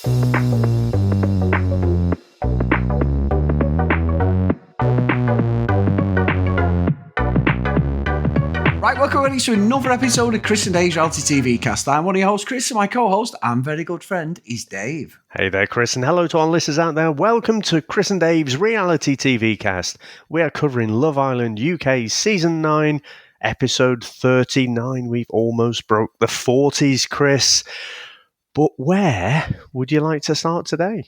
Right, welcome everybody to another episode of Chris and Dave's Reality TV Cast. I'm one of your hosts, Chris, and my co-host and very good friend is Dave. Hey there, Chris, and hello to our listeners out there. Welcome to Chris and Dave's Reality TV Cast. We are covering Love Island UK Season 9, Episode 39. We've almost broke the 40s, Chris. But where would you like to start today?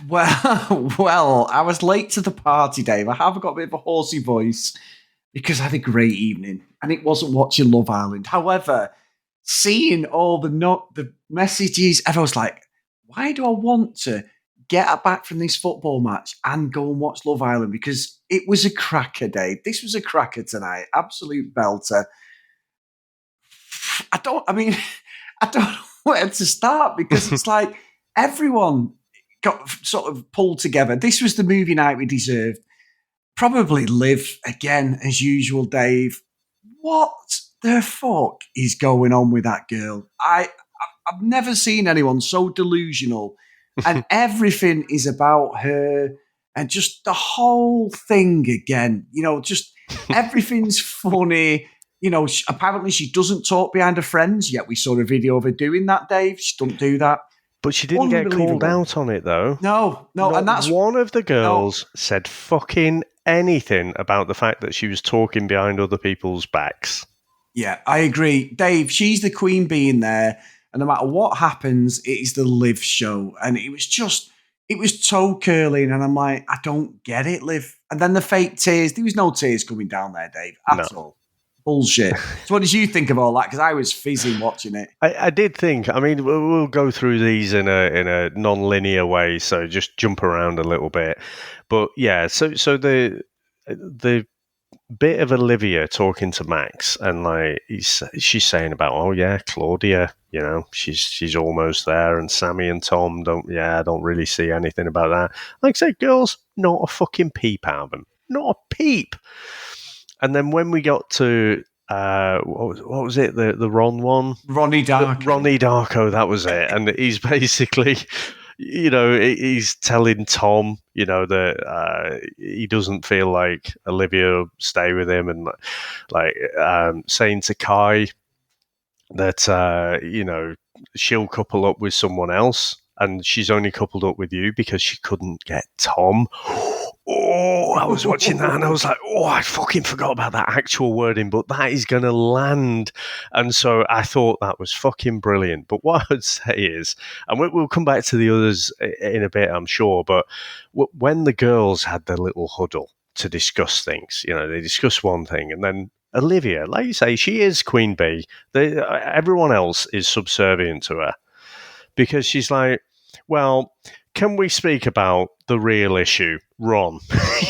Well, I was late to the party, Dave. I have got a bit of a horsey voice because I had a great evening, and it wasn't watching Love Island. However, seeing all the messages, everyone's like, why do I want to get back from this football match and go and watch Love Island? Because it was a cracker, Dave. This was a cracker tonight. Absolute belter. I don't know where to start because it's like everyone got sort of pulled together. This was the movie night we deserved. Probably Liv again, as usual, Dave. What the fuck is going on with that girl? I've never seen anyone so delusional, and everything is about her, and just the whole thing again. You know, just everything's funny. You know, apparently she doesn't talk behind her friends, yet we saw a video of her doing that, Dave. She don't do that. But she didn't get called out on it, though. No, and that's one of the girls said fucking anything about the fact that she was talking behind other people's backs. Yeah, I agree. Dave, she's the queen bee in there, and no matter what happens, it is the Liv show. And it was toe curling, and I'm like, I don't get it, Liv. And then the fake tears, there was no tears coming down there, Dave, at all. Bullshit. So what did you think of all that? Because I was fizzing watching it. I did think, I mean, we'll go through these in a non-linear way, so just jump around a little bit. But yeah, so the bit of Olivia talking to Max, and like she's saying about, oh yeah, Claudia, you know, she's almost there, and Sammy and Tom I don't really see anything about that. Like I said, girls, not a fucking peep out of them. Not a peep. And then when we got to what was it? The Ron one? Ronnie Darko. Ronnie Darko, that was it. And he's basically, you know, he's telling Tom, you know, that he doesn't feel like Olivia will stay with him, and like saying to Kai that you know, she'll couple up with someone else, and she's only coupled up with you because she couldn't get Tom. Oh, I was watching that and I was like, oh, I fucking forgot about that actual wording, but that is going to land. And so I thought that was fucking brilliant. But what I'd say is, and we'll come back to the others in a bit, I'm sure, but when the girls had their little huddle to discuss things, you know, they discuss one thing, and then Olivia, like you say, she is Queen Bee. Everyone else is subservient to her because she's like, well, can we speak about the real issue, Ron?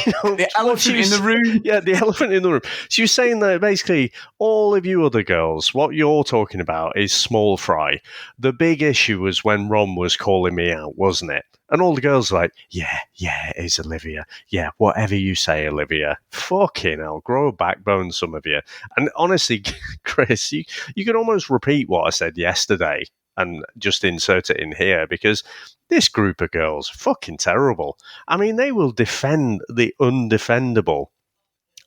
You know, the elephant in the room. Yeah, the elephant in the room. She was saying that basically all of you other girls, what you're talking about is small fry. The big issue was when Ron was calling me out, wasn't it? And all the girls were like, yeah, it is Olivia. Yeah, whatever you say, Olivia. Fucking hell, grow a backbone, some of you. And honestly, Chris, you could almost repeat what I said yesterday and just insert it in here, because this group of girls, fucking terrible. I mean, they will defend the undefendable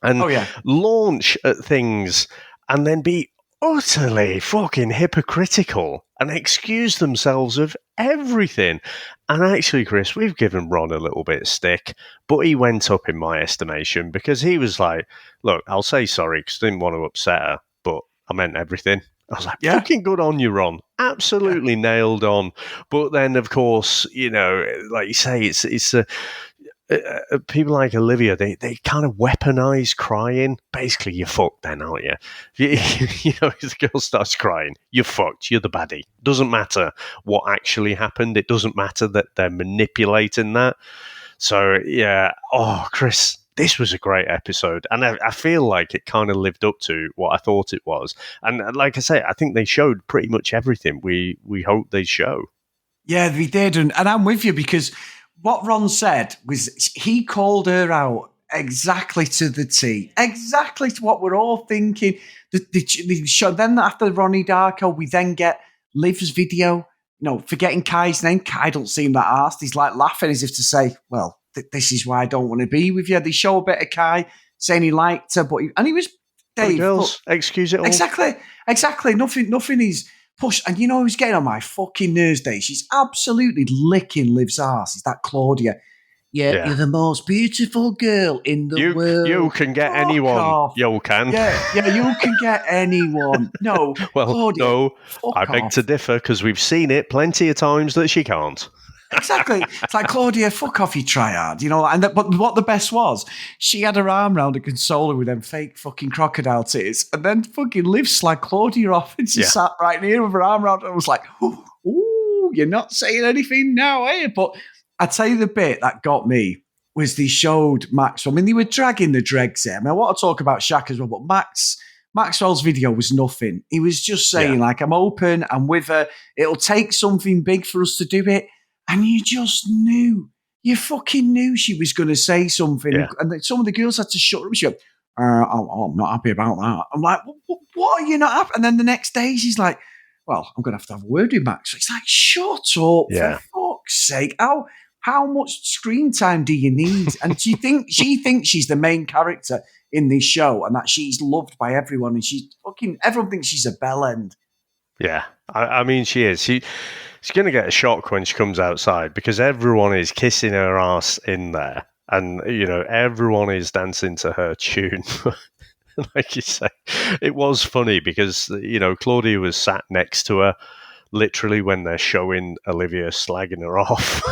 and launch at things and then be utterly fucking hypocritical and excuse themselves of everything. And actually, Chris, we've given Ron a little bit of stick, but he went up in my estimation because he was like, look, I'll say sorry because I didn't want to upset her, but I meant everything. I was like, fucking good on you, Ron. Absolutely nailed on. But then, of course, you know, like you say, it's people like Olivia, they kind of weaponize crying. Basically, you're fucked then, aren't you? You know, if the girl starts crying, you're fucked. You're the baddie. Doesn't matter what actually happened. It doesn't matter that they're manipulating that. So, yeah. Oh, Chris, this was a great episode, and I feel like it kind of lived up to what I thought it was. And like I say, I think they showed pretty much everything we hoped they'd show. Yeah, they did, and I'm with you because what Ron said was he called her out exactly to the T, exactly to what we're all thinking. The show, then after Ronnie Darko, we then get Liv's video forgetting Kai's name. Kai don't seem that arsed. He's like laughing as if to say, well, this is why I don't want to be with you. They show a bit of Kai saying he liked her, and he was, Dave. Girls, excuse it all. Exactly. Nothing is pushed. And who's getting on my fucking nerves, Dave? She's absolutely licking Liv's arse. Is that Claudia? Yeah, you're the most beautiful girl in the world. You can get anyone. Off. You can. Yeah, you can get anyone. No, well, Claudia, no, I beg to differ because we've seen it plenty of times that she can't. Exactly. It's like, Claudia, fuck off, you try hard, but what the best was, she had her arm round to console her with them fake fucking crocodile tears, and then fucking Liv slagged Claudia off, and she sat right near with her arm round, and I was like, ooh, you're not saying anything now, eh? But I tell you, the bit that got me was they showed Maxwell. I mean, they were dragging the dregs here. I mean, I want to talk about Shaq as well, but Maxwell's video was nothing. He was just saying, I'm open, I'm with her. It'll take something big for us to do it. And you just knew. You fucking knew she was going to say something. Yeah. And some of the girls had to shut up. She went, I'm not happy about that. I'm like, what are you not happy? And then the next day, she's like, well, I'm going to have a word with Max. It's like, shut up, for fuck's sake. How much screen time do you need? And she thinks she's the main character in this show and that she's loved by everyone. And everyone thinks she's a bell end. Yeah, I mean, she is. She's going to get a shock when she comes outside because everyone is kissing her ass in there. And, everyone is dancing to her tune. Like you say, it was funny because, Claudia was sat next to her literally when they're showing Olivia slagging her off.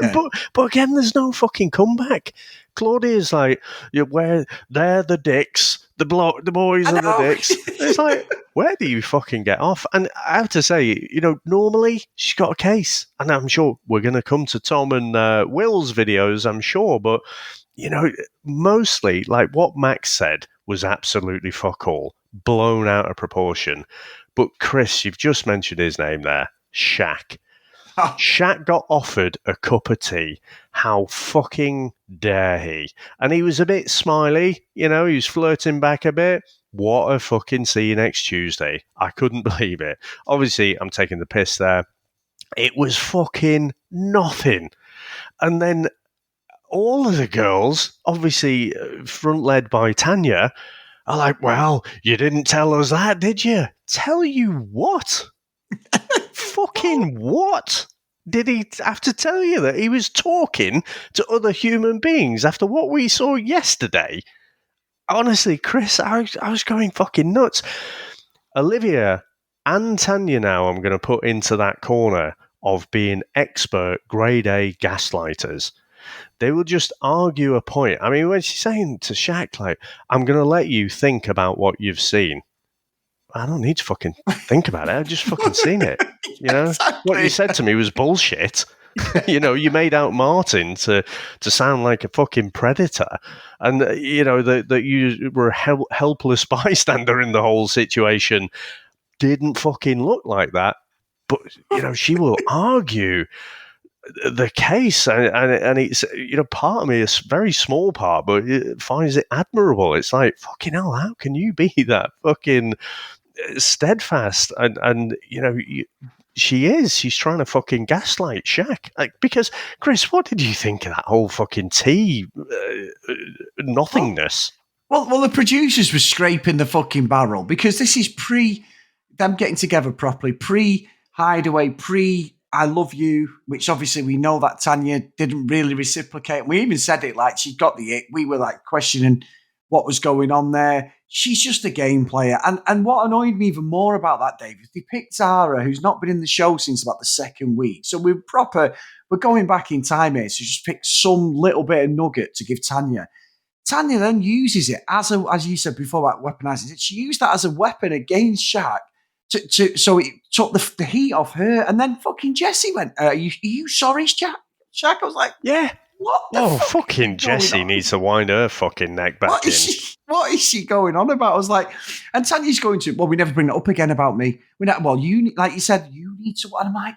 Yeah. but again, there's no fucking comeback. Claudia's like, where they're the dicks. The boys are the dicks. It's like, where do you fucking get off? And I have to say, normally she's got a case. And I'm sure we're going to come to Tom and Will's videos, I'm sure. But, mostly, like what Max said was absolutely fuck all, blown out of proportion. But Chris, you've just mentioned his name there, Shaq. Shaq got offered a cup of tea. How fucking dare he? And he was a bit smiley, he was flirting back a bit. What a fucking see you next Tuesday. I couldn't believe it. Obviously, I'm taking the piss there. It was fucking nothing. And then all of the girls, obviously front-led by Tanya, are like, well, you didn't tell us that, did you? Tell you what? Fucking what? Did he have to tell you that he was talking to other human beings after what we saw yesterday? Honestly, Chris, I was going fucking nuts. Olivia and Tanya now I'm going to put into that corner of being expert grade A gaslighters. They will just argue a point. I mean, when she's saying to Shaq, like, I'm going to let you think about what you've seen. I don't need to fucking think about it. I've just fucking seen it. Exactly. What you said to me was bullshit. You made out Martin to sound like a fucking predator. And, that you were a helpless bystander in the whole situation didn't fucking look like that. But, she will argue the case, and it's part of me, a very small part, but it finds it admirable. It's like, fucking hell, how can you be that fucking steadfast? And she's trying to fucking gaslight Shaq, like, because Chris, what did you think of that whole fucking tea nothingness? Well, the producers were scraping the fucking barrel because this is pre them getting together properly, pre Hideaway, pre I love you, which obviously we know that Tanya didn't really reciprocate. We even said it like she got the ick. We were like questioning what was going on there. She's just a game player. And what annoyed me even more about that, Dave, is they picked Zara, who's not been in the show since about the second week. So we're going back in time here. So just pick some little bit of nugget to give Tanya. Tanya then uses it as you said before about weaponizing it. She used that as a weapon against Shaq. So it took the heat off her, and then fucking Jessie went, are you sorry, Shaq? I was like, yeah. What the fucking Jessie needs to wind her fucking neck back in. What is she going on about? I was like, and Tanya's going to, well, we never bring it up again about me. You, like you said, you need to, and I'm like,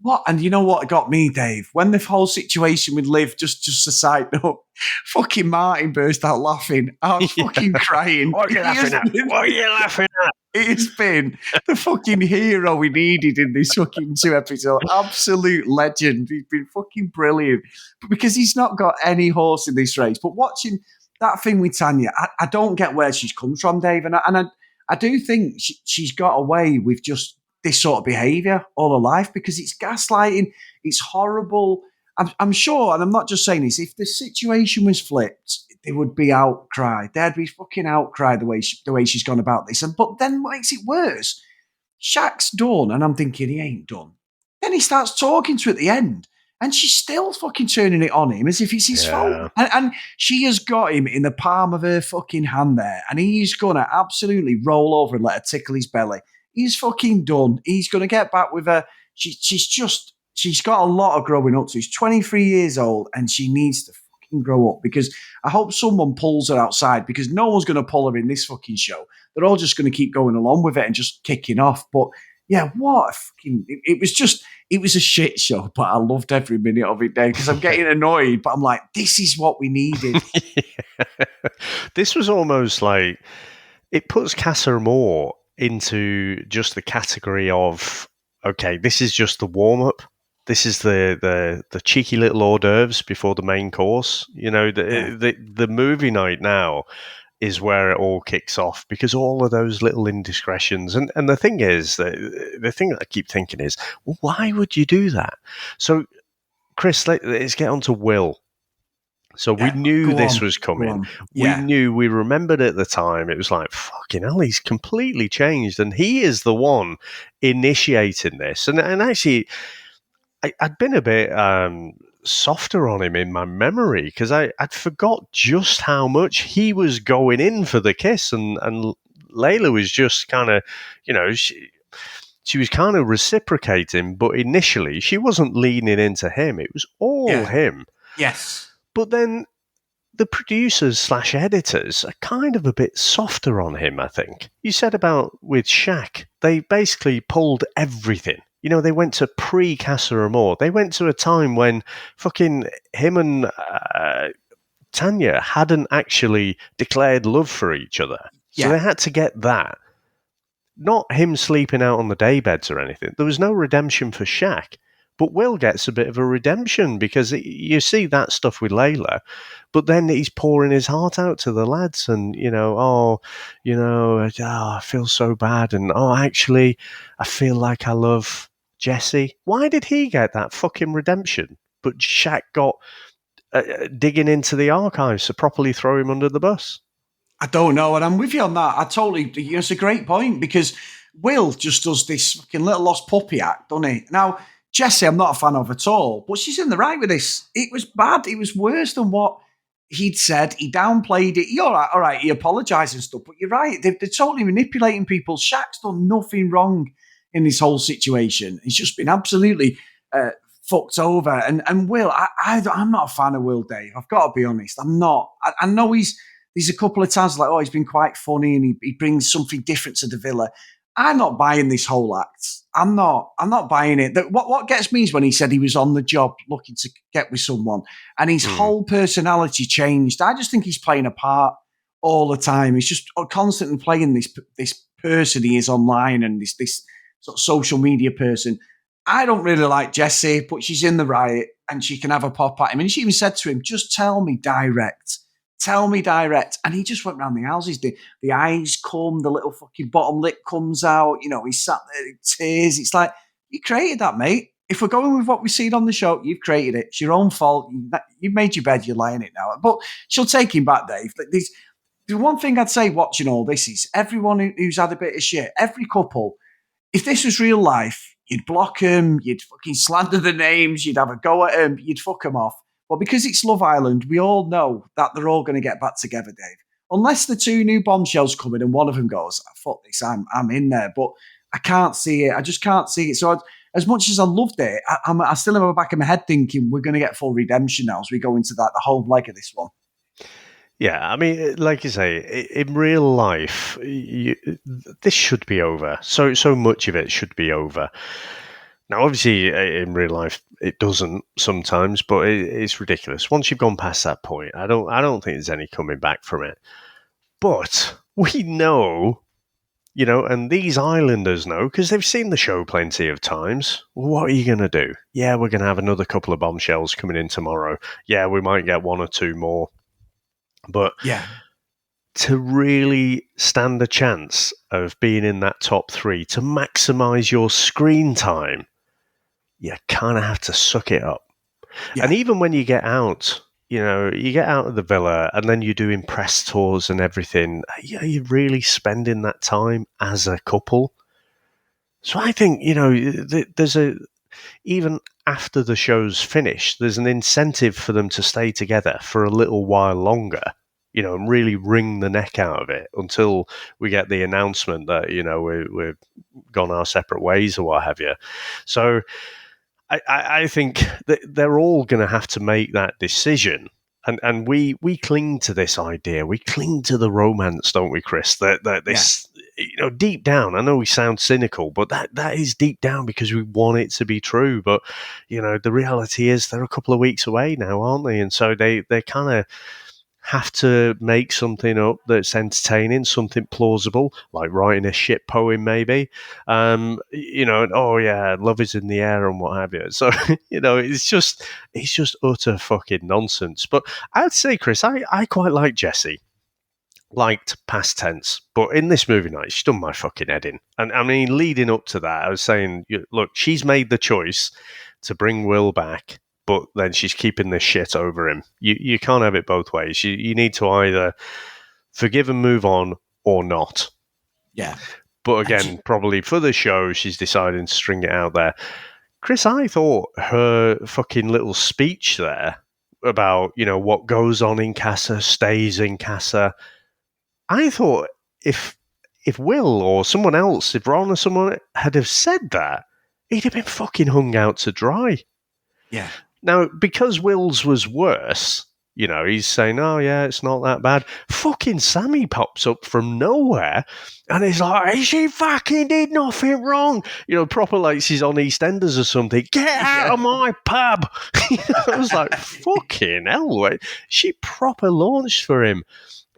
What? And you know what got me, Dave? When the whole situation with Liv, just a side note, fucking Martin burst out laughing. I was Yeah. fucking crying. What are you laughing at? What are you laughing at? He's been the fucking hero we needed in this fucking 2 episode. Absolute legend. He's been fucking brilliant. But because he's not got any horse in this race. But watching that thing with Tanya, I don't get where she's come from, Dave. I do think she's got away with just this sort of behaviour all her life because it's gaslighting. It's horrible. I'm sure, and I'm not just saying this, if the situation was flipped, there would be outcry. There'd be fucking outcry the way she's gone about this. But then what makes it worse? Shaq's done, and I'm thinking he ain't done. Then he starts talking to her at the end, and she's still fucking turning it on him as if it's his fault. And she has got him in the palm of her fucking hand there, and he's gonna absolutely roll over and let her tickle his belly. He's fucking done. He's gonna get back with her. She's got a lot of growing up to. She's 23 years old, and she needs to fucking grow up because I hope someone pulls her outside because no one's going to pull her in this fucking show. They're all just going to keep going along with it and just kicking off. But yeah, what a fucking... It was a shit show, but I loved every minute of it, Dave, because I'm getting annoyed, but I'm like, this is what we needed. Yeah. This was almost like... It puts Casa Amor into just the category of, okay, this is just the warm-up. This is the cheeky little hors d'oeuvres before the main course. You know, the movie night now is where it all kicks off because all of those little indiscretions. And the thing is, the thing that I keep thinking is, well, why would you do that? So, Chris, let's get on to Will. So we knew this was coming. Yeah. We remembered at the time, it was like, fucking hell, he's completely changed. And he is the one initiating this. And actually... I'd been a bit softer on him in my memory because I'd forgot just how much he was going in for the kiss, and Layla was just kind of, you know, she was kind of reciprocating, but initially she wasn't leaning into him. It was all him. Yes. But then the producers / editors are kind of a bit softer on him, I think. You said about with Shaq, they basically pulled everything. You know, they went to pre-Casa Amor. They went to a time when fucking him and Tanya hadn't actually declared love for each other. So they had to get that. Not him sleeping out on the daybeds or anything. There was no redemption for Shaq. But Will gets a bit of a redemption because you see that stuff with Layla, but then he's pouring his heart out to the lads and, I feel so bad. And, actually, I feel like I love Jesse. Why did he get that fucking redemption? But Shaq got digging into the archives to properly throw him under the bus. I don't know. And I'm with you on that. It's a great point because Will just does this fucking little lost puppy act, doesn't he? Now, Jessie, I'm not a fan of at all, but she's in the right with this. It was bad. It was worse than what he'd said. He downplayed it. All right. He apologised and stuff, but you're right. They're totally manipulating people. Shaq's done nothing wrong in this whole situation. He's just been absolutely fucked over. And Will, I'm not a fan of Will, Dave. I've got to be honest. I'm not. I know there's a couple of times like, he's been quite funny and he brings something different to the villa. I'm not buying this whole act. I'm not buying it. What gets me is when he said he was on the job looking to get with someone and his whole personality changed. I just think he's playing a part all the time. He's just constantly playing this person he is online and this sort of social media person. I don't really like Jessie, but she's in the right and she can have a pop at him. And she even said to him, just tell me direct. Tell me direct. And he just went round the houses. The eyes come, the little fucking bottom lip comes out. You know, he sat there in tears. It's like, you created that, mate. If we're going with what we've seen on the show, you've created it. It's your own fault. You've made your bed, you're lying it now. But she'll take him back, Dave. The one thing I'd say watching all this is everyone who's had a bit of shit, every couple, if this was real life, you'd block them, you'd fucking slander the names, you'd have a go at them, you'd fuck them off. Well, because it's Love Island, we all know that they're all going to get back together, Dave. Unless the two new bombshells come in and one of them goes, fuck this, I'm in there. But I can't see it. I just can't see it. So as much as I loved it, I still have a back of my head thinking we're going to get full redemption now as we go into the whole leg of this one. Yeah, I mean, like you say, in real life, this should be over. So much of it should be over. Now, obviously, in real life, it doesn't sometimes, but it's ridiculous. Once you've gone past that point, I don't think there's any coming back from it. But we know, and these Islanders know because they've seen the show plenty of times. What are you going to do? Yeah, we're going to have another couple of bombshells coming in tomorrow. Yeah, we might get one or two more. But Yeah. to really stand a chance of being in that top three, to maximize your screen time, you kind of have to suck it up. Yeah. And even when you get out, you get out of the villa and then you're doing press tours and everything, you're really spending that time as a couple. So I think, there's even after the show's finished, there's an incentive for them to stay together for a little while longer, and really wring the neck out of it until we get the announcement that, we've gone our separate ways or what have you. So I think that they're all going to have to make that decision. And we cling to this idea. We cling to the romance, don't we, Chris? That this, deep down, I know we sound cynical, but that is deep down because we want it to be true. But, the reality is they're a couple of weeks away now, aren't they? And so they kind of have to make something up that's entertaining, something plausible, like writing a shit poem, maybe. Oh yeah, love is in the air and what have you. So, it's just utter fucking nonsense. But I'd say, Chris, I quite like Jessie. Liked past tense, but in this movie night, she's done my fucking head in. And I mean, leading up to that, I was saying, look, she's made the choice to bring Will back, but then she's keeping this shit over him. You can't have it both ways. You need to either forgive and move on or not. Yeah. But again, probably for the show, she's deciding to string it out there. Chris, I thought her fucking little speech there about, what goes on in Casa stays in Casa. I thought if Will or someone else, if Ron or someone had have said that, he'd have been fucking hung out to dry. Yeah. Now, because Will's was worse, he's saying, oh, yeah, it's not that bad. Fucking Sammy pops up from nowhere and he's like, she fucking did nothing wrong. Proper like she's on EastEnders or something. Get out of my pub. I was like, fucking hell. Wait. She proper launched for him.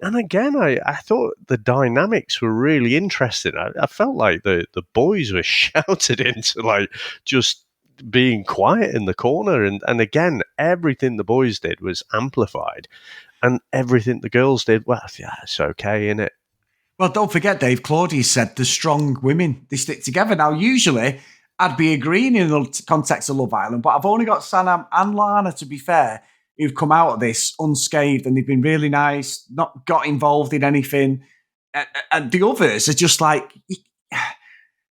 And again, I thought the dynamics were really interesting. I felt like the boys were shouted into like just being quiet in the corner. And again, everything the boys did was amplified. And everything the girls did, well, yeah, it's okay, innit? Well, don't forget, Dave, Claudius said the strong women, they stick together. Now, usually, I'd be agreeing in the context of Love Island, but I've only got Sanam and Lana, to be fair, who've come out of this unscathed, and they've been really nice, not got involved in anything. And the others are just like,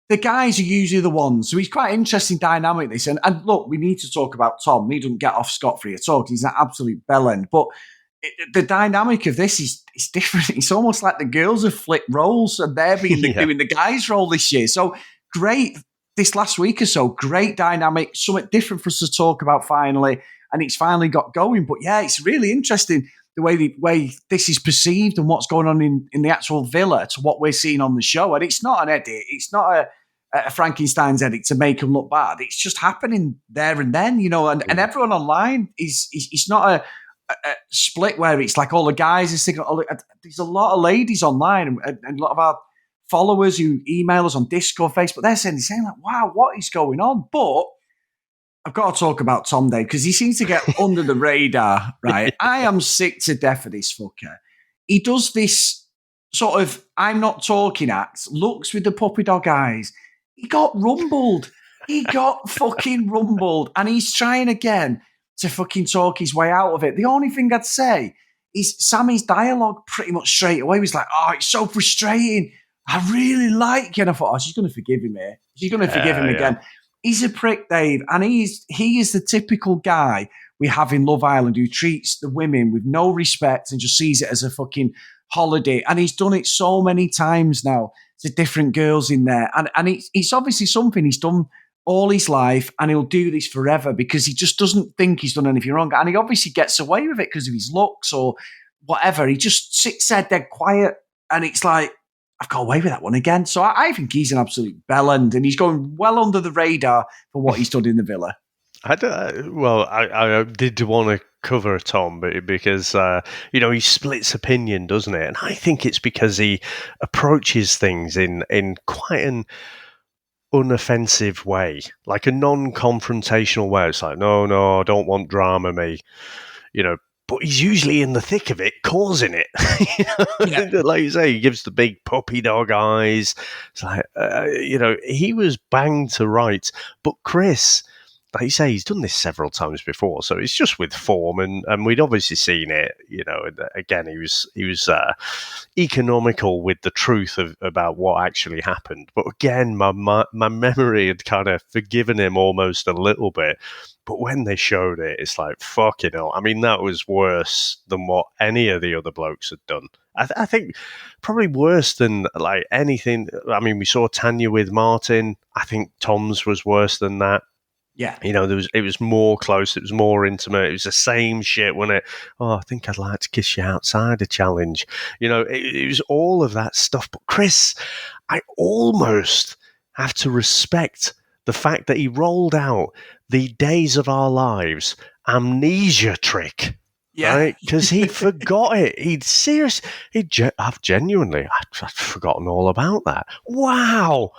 the guys are usually the ones. So it's quite interesting dynamic, this. And look, we need to talk about Tom. He doesn't get off scot-free at all. He's an absolute bellend. But the dynamic of this is different. It's almost like the girls have flipped roles and they're being doing the guys' role this year. So great, this last week or so, great dynamic, something different for us to talk about finally. And it's finally got going. But yeah, it's really interesting the way this is perceived and what's going on in the actual villa to what we're seeing on the show. And it's not an edit. It's not a Frankenstein's edit to make them look bad. It's just happening there and then, and everyone online is not a split where it's like all the guys are singing. There's a lot of ladies online and a lot of our followers who email us on Discord, Facebook, they're saying like, wow, what is going on? But I've got to talk about Tom Dave because he seems to get under the radar, right? I am sick to death of this fucker. He does this sort of I'm not talking act, looks with the puppy dog eyes. He got rumbled. He got fucking rumbled. And he's trying again to fucking talk his way out of it. The only thing I'd say is Sammy's dialogue pretty much straight away was like, oh, it's so frustrating. I really like you. And I thought, oh, she's going to forgive him here. She's going to forgive him again. He's a prick, Dave. And he is the typical guy we have in Love Island who treats the women with no respect and just sees it as a fucking holiday. And he's done it so many times now to different girls in there. And it's obviously something he's done all his life, and he'll do this forever because he just doesn't think he's done anything wrong. And he obviously gets away with it because of his looks or whatever. He just sits there dead quiet. And it's like, I've got away with that one again. So I think he's an absolute bellend, and he's going well under the radar for what he's done in the Villa. I did want to cover Tom because he splits opinion, doesn't it? And I think it's because he approaches things in quite an unoffensive way, like a non-confrontational way. It's like, no, I don't want drama, me. But he's usually in the thick of it, causing it. Yeah. Like you say, he gives the big puppy dog eyes. It's like, he was banged to rights. But Chris, like you say, he's done this several times before, so it's just with form, and we'd obviously seen it. Again, he was economical with the truth about what actually happened. But again, my memory had kind of forgiven him almost a little bit. But when they showed it, it's like, fucking hell. I mean, that was worse than what any of the other blokes had done. I think probably worse than like anything. I mean, we saw Tanya with Martin. I think Tom's was worse than that. Yeah. It was more close. It was more intimate. It was the same shit, wasn't it? Oh, I think I'd like to kiss you outside a challenge. It was all of that stuff. But Chris, I almost have to respect the fact that he rolled out the Days of Our Lives amnesia trick. Yeah. Right? Because he forgot it. I'd forgotten all about that. Wow.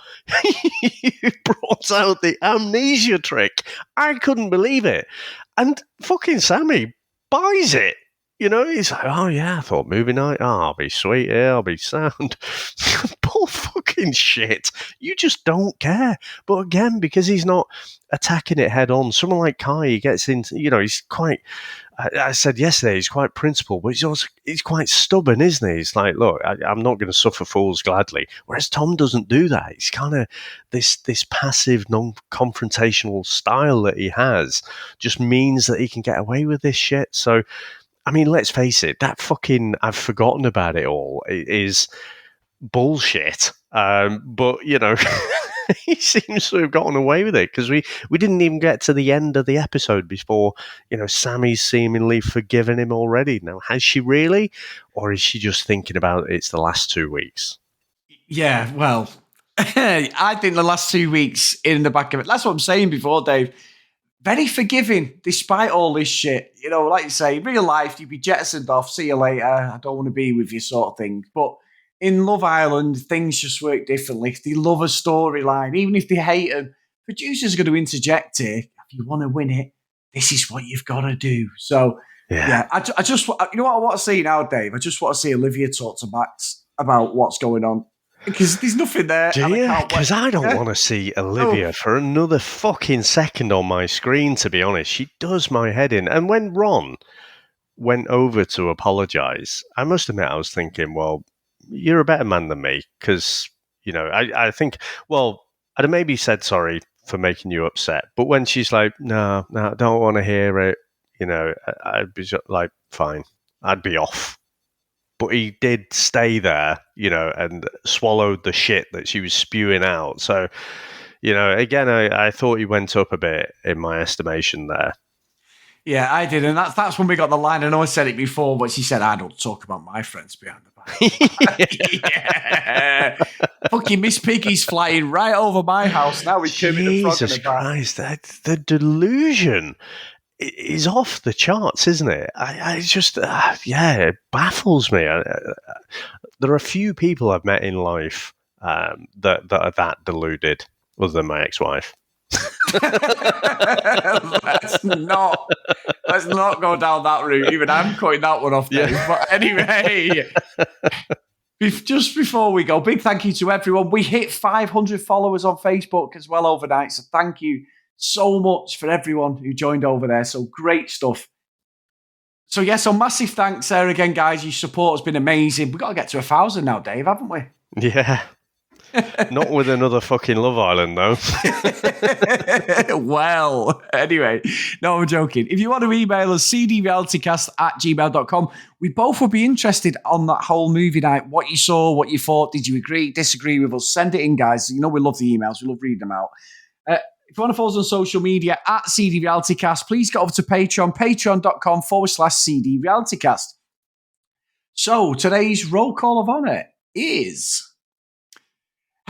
You brought out the amnesia trick. I couldn't believe it. And fucking Sammy buys it. He's like, oh yeah, I thought movie night, I'll be sweet here, I'll be sound. Bull fucking shit. You just don't care. But again, because he's not attacking it head on, someone like Kai, he gets into, he's quite, I said yesterday, he's quite principled, but he's quite stubborn, isn't he? He's like, look, I'm not going to suffer fools gladly. Whereas Tom doesn't do that. He's kind of this passive, non-confrontational style that he has just means that he can get away with this shit. So, I mean, let's face it, that fucking I've forgotten about it all is bullshit. But, he seems to have gotten away with it because we didn't even get to the end of the episode before, Sammy's seemingly forgiven him already. Now, has she really? Or is she just thinking about it's the last 2 weeks? Yeah, well, I think the last 2 weeks in the back of it, that's what I'm saying before, Dave. Very forgiving, despite all this shit. Like you say, in real life, you'd be jettisoned off, see you later, I don't want to be with you sort of thing. But in Love Island, things just work differently. If they love a storyline, even if they hate them, producers are going to interject here. If you want to win it, this is what you've got to do. So, yeah, I just, what I want to see now, Dave? I just want to see Olivia talk to Max about what's going on. Because there's nothing there. Do you? Because I don't want to see Olivia for another fucking second on my screen, to be honest. She does my head in. And when Ron went over to apologise, I must admit I was thinking, well, you're a better man than me. Because, I think, well, I'd have maybe said sorry for making you upset. But when she's like, no, I don't want to hear it, I'd be like, fine, I'd be off. But he did stay there, and swallowed the shit that she was spewing out. So, again, I thought he went up a bit in my estimation there. Yeah, I did. And that's when we got the line. I know I said it before, but she said, I don't talk about my friends behind the back. Yeah. Fucking Miss Piggy's flying right over my house now with Kermit the Frog. Jesus Christ, the delusion is off the charts, isn't it? I just, it baffles me. There are a few people I've met in life that are that deluded, other than my ex-wife. let's not go down that route. Even I'm cutting that one off, Dave. Yeah. But anyway, just before we go, big thank you to everyone. We hit 500 followers on Facebook as well overnight, so thank you so much for everyone who joined over there. So great stuff. So so massive thanks there again, guys. Your support has been amazing. We've got to get to 1,000 now, Dave, haven't we? Yeah. Not with another fucking Love Island, though. Well, anyway, no, I'm joking. If you want to email us, cdrealitycast@gmail.com. We both would be interested on that whole movie night. What you saw, what you thought. Did you agree, disagree with us? Send it in, guys. We love the emails. We love reading them out. If you want to follow us on social media @CDRealityCast, please get over to Patreon, patreon.com/CDRealityCast. So today's roll call of honor is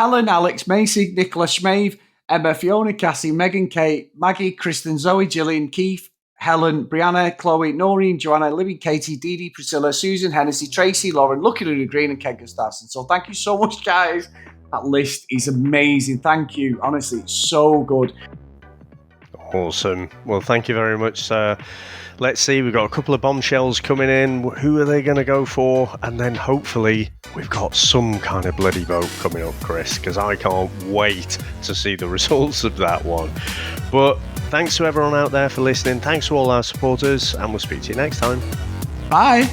Helen, Alex, Macy, Nicola, Schmave, Emma, Fiona, Cassie, Megan, Kate, Maggie, Kristen, Zoe, Gillian, Keith, Helen, Brianna, Chloe, Noreen, Joanna, Libby, Katie, Dee Dee, Priscilla, Susan, Hennessy, Tracy, Lauren, Lucky Luna Green, and Ken Gustafson. So thank you so much, guys. That list is amazing. Thank you. Honestly, it's so good. Awesome. Well, thank you very much, sir. Let's see, we've got a couple of bombshells coming in. Who are they going to go for? And then hopefully we've got some kind of bloody vote coming up, Chris, because I can't wait to see the results of that one. But thanks to everyone out there for listening. Thanks to all our supporters, and we'll speak to you next time. Bye.